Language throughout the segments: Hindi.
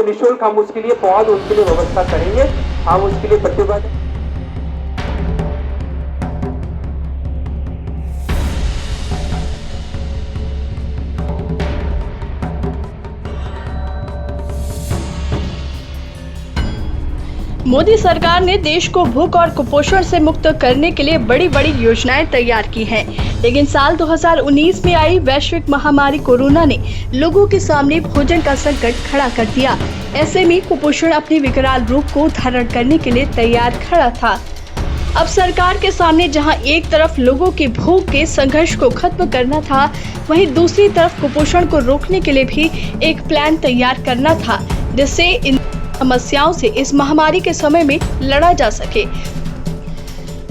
निःशुल्क हम उसके लिए पौध उनके लिए व्यवस्था करेंगे, हम उसके लिए प्रतिबद्ध हैं। मोदी सरकार ने देश को भूख और कुपोषण से मुक्त करने के लिए बड़ी बड़ी योजनाएं तैयार की हैं, लेकिन साल 2019 में आई वैश्विक महामारी कोरोना ने लोगों के सामने भोजन का संकट खड़ा कर दिया। ऐसे में कुपोषण अपने विकराल रूप को धारण करने के लिए तैयार खड़ा था। अब सरकार के सामने जहां एक तरफ लोगों की भूख के संघर्ष को खत्म करना था, वहीं दूसरी तरफ कुपोषण को रोकने के लिए भी एक प्लान तैयार करना था, जिससे इन समस्याओं से इस महामारी के समय में लड़ा जा सके।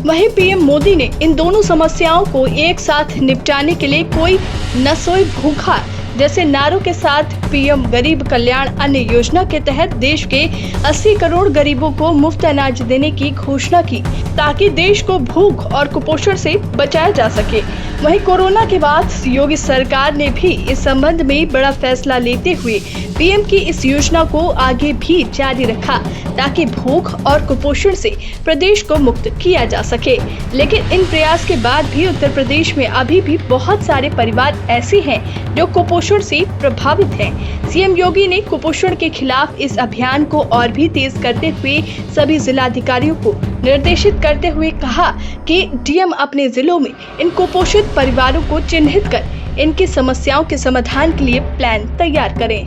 वहीं पीएम मोदी ने इन दोनों समस्याओं को एक साथ निपटाने के लिए कोई न सोए भूखा जैसे नारों के साथ पीएम गरीब कल्याण अन्न योजना के तहत देश के 80 करोड़ गरीबों को मुफ्त अनाज देने की घोषणा की, ताकि देश को भूख और कुपोषण से बचाया जा सके। वहीं कोरोना के बाद योगी सरकार ने भी इस संबंध में बड़ा फैसला लेते हुए पीएम की इस योजना को आगे भी जारी रखा, ताकि भूख और कुपोषण से प्रदेश को मुक्त किया जा सके। लेकिन इन प्रयास के बाद भी उत्तर प्रदेश में अभी भी बहुत सारे परिवार ऐसे हैं जो कुपोषण से प्रभावित हैं। सीएम योगी ने कुपोषण के खिलाफ इस अभियान को और भी तेज करते हुए सभी जिलाधिकारियों को निर्देशित करते हुए कहा कि डीएम अपने जिलों में इन कुपोषित परिवारों को चिन्हित कर इनकी समस्याओं के समाधान के लिए प्लान तैयार करें।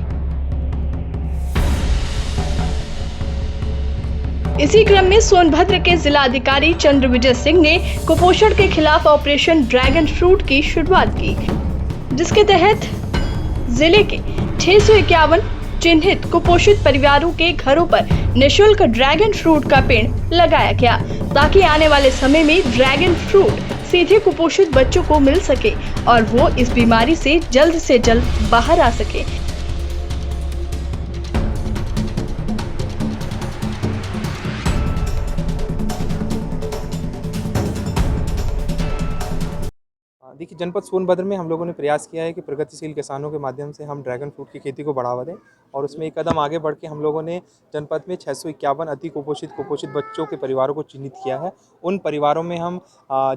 इसी क्रम में सोनभद्र के जिलाधिकारी चंद्रविजय सिंह ने कुपोषण के खिलाफ ऑपरेशन ड्रैगन फ्रूट की शुरुआत की, जिसके तहत जिले के 651 चिन्हित कुपोषित परिवारों के घरों पर निःशुल्क ड्रैगन फ्रूट का पेड़ लगाया गया, ताकि आने वाले समय में ड्रैगन फ्रूट सीधे कुपोषित बच्चों को मिल सके और वो इस बीमारी से जल्द बाहर आ सके। देखिए, जनपद सोनभद्र में हम लोगों ने प्रयास किया है कि प्रगतिशील किसानों के माध्यम से हम ड्रैगन फ्रूट की खेती को बढ़ावा दें, और उसमें एक कदम आगे बढ़ के हम लोगों ने जनपद में 651 अति कुपोषित बच्चों के परिवारों को चिन्हित किया है। उन परिवारों में हम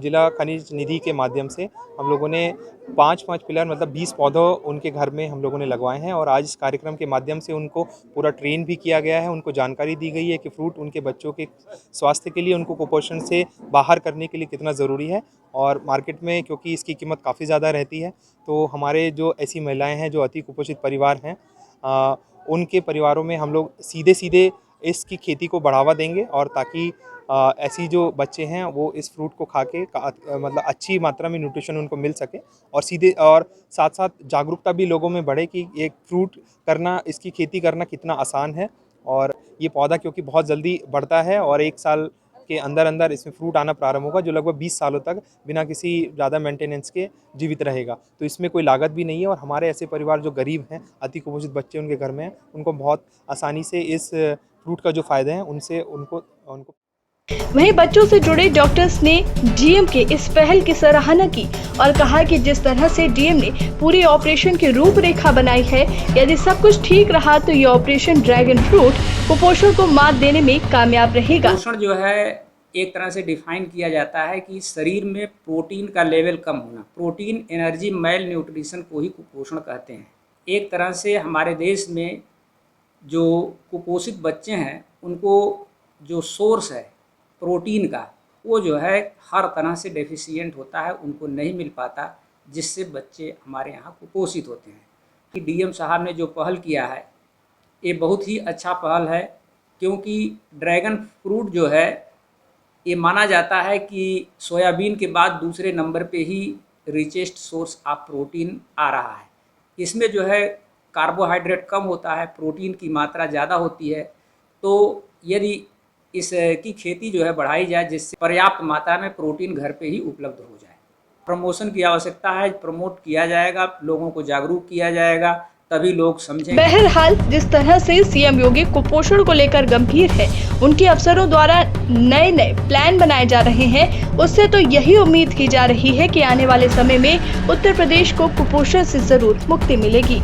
जिला खनिज निधि के माध्यम से हम लोगों ने 5-5 पिलर मतलब 20 पौधों उनके घर में हम लोगों ने लगवाए हैं, और आज इस कार्यक्रम के माध्यम से उनको पूरा ट्रेन भी किया गया है। उनको जानकारी दी गई है कि फ्रूट उनके बच्चों के स्वास्थ्य के लिए, उनको कुपोषण से बाहर करने के लिए कितना ज़रूरी है। और मार्केट में क्योंकि इसकी कीमत काफ़ी ज़्यादा रहती है, तो हमारे जो ऐसी महिलाएं हैं जो अति कुपोषित परिवार हैं, उनके परिवारों में हम लोग सीधे इसकी खेती को बढ़ावा देंगे, और ताकि ऐसी जो बच्चे हैं वो इस फ्रूट को खा के मतलब अच्छी मात्रा में न्यूट्रिशन उनको मिल सके, और साथ जागरूकता भी लोगों में बढ़े कि एक फ्रूट करना, इसकी खेती करना कितना आसान है। और ये पौधा क्योंकि बहुत जल्दी बढ़ता है और 1 साल के अंदर इसमें फ्रूट आना प्रारंभ होगा, जो लगभग 20 सालों तक बिना किसी ज़्यादा मेंटेनेंस के जीवित रहेगा। तो इसमें कोई लागत भी नहीं है, और हमारे ऐसे परिवार जो गरीब हैं, अति कुपोषित बच्चे उनके घर में हैं, उनको बहुत आसानी से इस फ्रूट का जो फ़ायदे हैं उनसे उनको वहीं बच्चों से जुड़े डॉक्टर्स ने डीएम के इस पहल की सराहना की और कहा कि जिस तरह से डीएम ने पूरी ऑपरेशन की रूपरेखा बनाई है, यदि सब कुछ ठीक रहा तो ये ऑपरेशन ड्रैगन फ्रूट कुपोषण को मात देने में कामयाब रहेगा। कुपोषण जो है एक तरह से डिफाइन किया जाता है कि शरीर में प्रोटीन का लेवल कम होना, प्रोटीन एनर्जी मैल न्यूट्रिशन को ही कुपोषण कहते हैं। एक तरह से हमारे देश में जो कुपोषित बच्चे हैं उनको जो सोर्स है प्रोटीन का, वो जो है हर तरह से डेफिशिएंट होता है, उनको नहीं मिल पाता, जिससे बच्चे हमारे यहाँ कुपोषित होते हैं। कि डीएम साहब ने जो पहल किया है ये बहुत ही अच्छा पहल है, क्योंकि ड्रैगन फ्रूट जो है ये माना जाता है कि सोयाबीन के बाद दूसरे नंबर पे ही रिचेस्ट सोर्स ऑफ प्रोटीन आ रहा है। इसमें जो है कार्बोहाइड्रेट कम होता है, प्रोटीन की मात्रा ज़्यादा होती है। तो यदि इसकी खेती जो है बढ़ाई जाए, जिससे पर्याप्त मात्रा में प्रोटीन घर पे ही उपलब्ध हो जाए। प्रमोशन की आवश्यकता है, प्रमोट किया जाएगा, लोगों को जागरूक किया जाएगा, तभी लोग समझेंगे। बहरहाल जिस तरह से सीएम योगी कुपोषण को लेकर गंभीर है, उनके अफसरों द्वारा नए प्लान बनाए जा रहे हैं, उससे तो यही उम्मीद की जा रही है कि आने वाले समय में उत्तर प्रदेश को कुपोषण से जरूर मुक्ति मिलेगी।